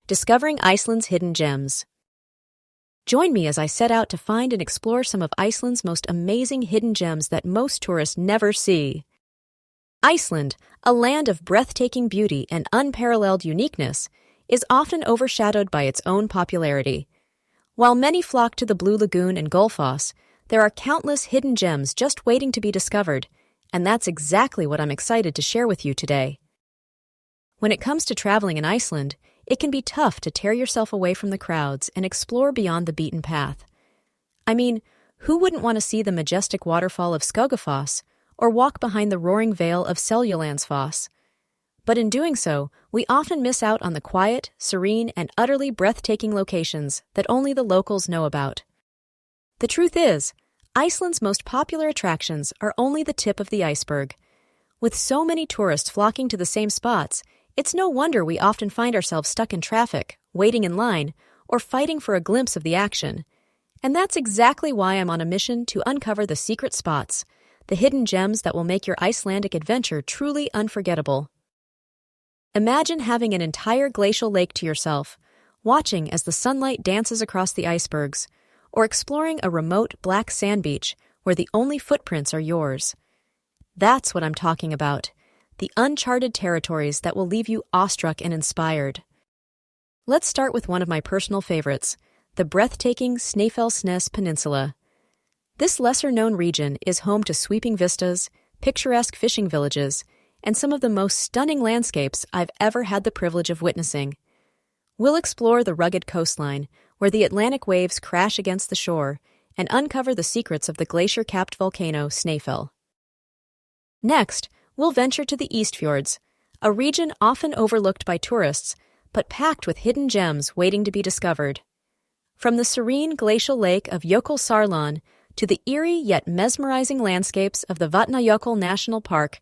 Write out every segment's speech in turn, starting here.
Discovering Iceland's Hidden Gems. Join me as I set out to find and explore some of Iceland's most amazing hidden gems that most tourists never see. Iceland, a land of breathtaking beauty and unparalleled uniqueness, is often overshadowed by its own popularity. While many flock to the Blue Lagoon and Gullfoss, there are countless hidden gems just waiting to be discovered, and that's exactly what I'm excited to share with you today. When it comes to traveling in Iceland, it can be tough to tear yourself away from the crowds and explore beyond the beaten path. I mean, who wouldn't want to see the majestic waterfall of Skogafoss or walk behind the roaring vale of Seljalandsfoss? But in doing so, we often miss out on the quiet, serene, and utterly breathtaking locations that only the locals know about. The truth is, Iceland's most popular attractions are only the tip of the iceberg. With so many tourists flocking to the same spots, it's no wonder we often find ourselves stuck in traffic, waiting in line, or fighting for a glimpse of the action. And that's exactly why I'm on a mission to uncover the secret spots, the hidden gems that will make your Icelandic adventure truly unforgettable. Imagine having an entire glacial lake to yourself, watching as the sunlight dances across the icebergs, or exploring a remote black sand beach where the only footprints are yours. That's what I'm talking about. The uncharted territories that will leave you awestruck and inspired. Let's start with one of my personal favorites, the breathtaking Snæfellsnes Peninsula. This lesser-known region is home to sweeping vistas, picturesque fishing villages, and some of the most stunning landscapes I've ever had the privilege of witnessing. We'll explore the rugged coastline, where the Atlantic waves crash against the shore, and uncover the secrets of the glacier-capped volcano Snæfell. Next, we'll venture to the East Fjords, a region often overlooked by tourists, but packed with hidden gems waiting to be discovered. From the serene glacial lake of Jökulsárlón to the eerie yet mesmerizing landscapes of the Vatnajökull National Park,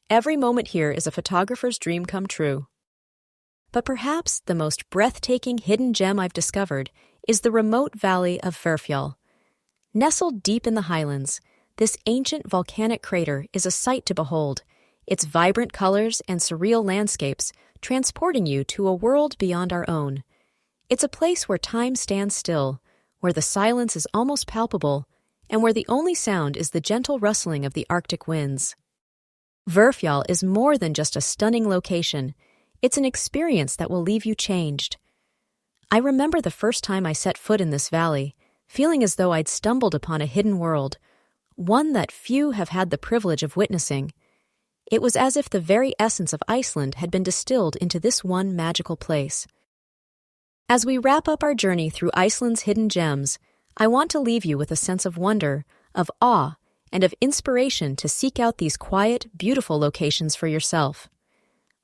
every moment here is a photographer's dream come true. But perhaps the most breathtaking hidden gem I've discovered is the remote valley of Hverfjall. Nestled deep in the highlands, this ancient volcanic crater is a sight to behold, its vibrant colors and surreal landscapes transporting you to a world beyond our own. It's a place where time stands still, where the silence is almost palpable, and where the only sound is the gentle rustling of the Arctic winds. Hverfjall is more than just a stunning location. It's an experience that will leave you changed. I remember the first time I set foot in this valley, feeling as though I'd stumbled upon a hidden world, one that few have had the privilege of witnessing. It was as if the very essence of Iceland had been distilled into this one magical place. As we wrap up our journey through Iceland's hidden gems, I want to leave you with a sense of wonder, of awe, and of inspiration to seek out these quiet, beautiful locations for yourself.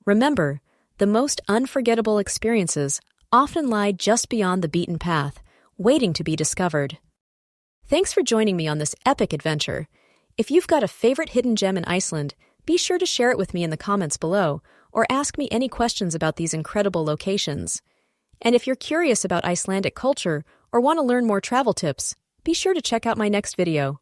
Remember, the most unforgettable experiences often lie just beyond the beaten path, waiting to be discovered. Thanks for joining me on this epic adventure. If you've got a favorite hidden gem in Iceland, be sure to share it with me in the comments below, or ask me any questions about these incredible locations. And if you're curious about Icelandic culture or want to learn more travel tips, be sure to check out my next video.